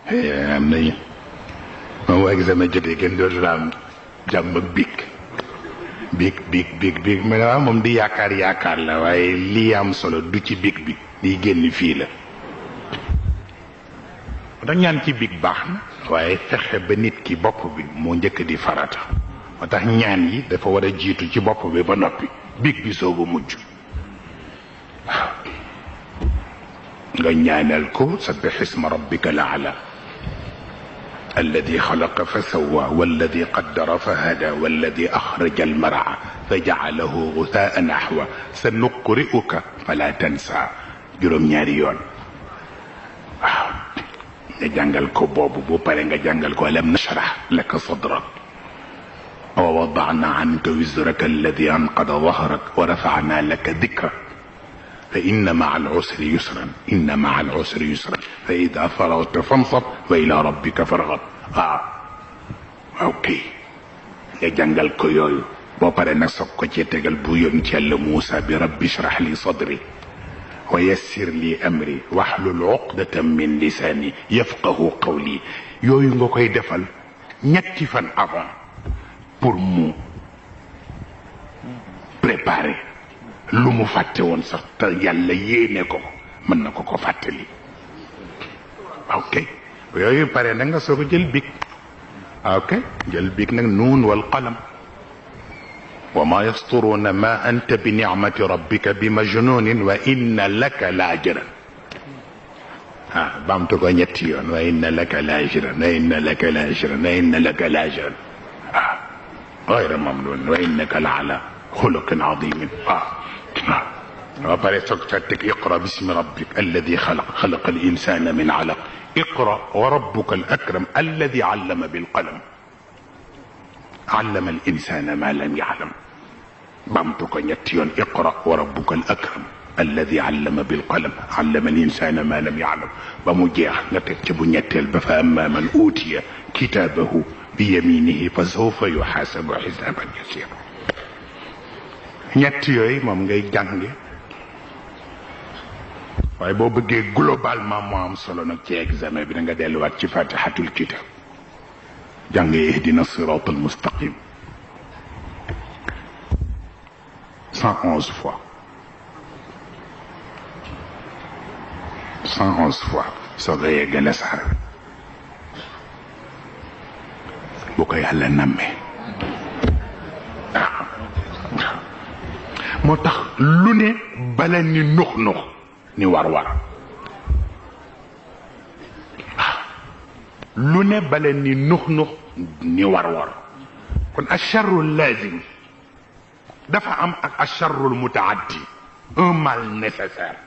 am nañu moom examen jotee kenn dootul am jàmm ak biig ma ne waaw moom di yaakaar la waaye lii am solo du ci biig liy génn fii la moo tax ñaan ci biig baax na waaye fexe ba nit ki bopp bi moo njëkk di farata moo tax ñaan yi dafa war a jiitu ci bopp bi ba noppi biig bi soogu mujj waaw nga ñaanal ko sabbih isma rabbika al-a'la alladi xalaqa fa sawwa walladi qaddara fa hada walladi axraja almar'a fa ja'alahu ghutha'an ahwa sa nuqri'uka fala tansa juróom-ñaari yoon waaw nga jàngal ko boobu bu pare nga jàngal ko alam nashrah laka sadrak wa wada'na anka wizraka alladi anqada dhahrak wa rafa'na laka dhikrak fa inna ma'a al-usri yusran inna ma'a al-usri yusran fa idha faragta fansab wa ila rabbika farghab ok nga jàngal ko yooyu boo pare nag soog ko ci tegal bu yoon ci Yàlla Muusa bi rabbi shrah li sadri wa yassir li amri wahlul uqdatan min lisani yafqahu qawli yooyu nga koy defal ñetti fan avant pour mu préparer lu mu fàtte woon sax te yàlla yéene ko mën na ko fàttali ok yooyu pare na nga soog a jël big ok jël big nag nuun wal qalam wa ma yasturuna ma anta bi ni'mati rabbika bi majnunin wa inna laka la ajran baamtu ko ñetti yoon wa inna laka la ajran wa inna laka la ajran wa inna laka la ajran غير ممنون وإنك لعلى خلق عظيم وبري سكتك اقرأ باسم ربك الذي خلق الإنسان من علق اقرأ وربك الأكرم الذي علم بالقلم علم الإنسان ما لم يعلم بامتك نتيون اقرأ وربك الأكرم الذي علم بالقلم علم الإنسان ما لم يعلم بمجيح نتكتب نتيل فأما من أوتي كتابه بيمينه فسوف يحاسب حسابا يسيرا ñett yooyu moom ngay jànge waaye boo bëggee globalement moo am solo nag ci examen bi da nga delluwaat ci fatihatul kitab jànge ihdina sirat al mustaqim 111 fois 111 fois soo ko yeggale saar bu ko yàlla nammee moo tax lu ne bala ni nux ni war lu ne bala ni nux ni war kon acharru lazim dafa am ak acharru mutaaddi un mal nécessaire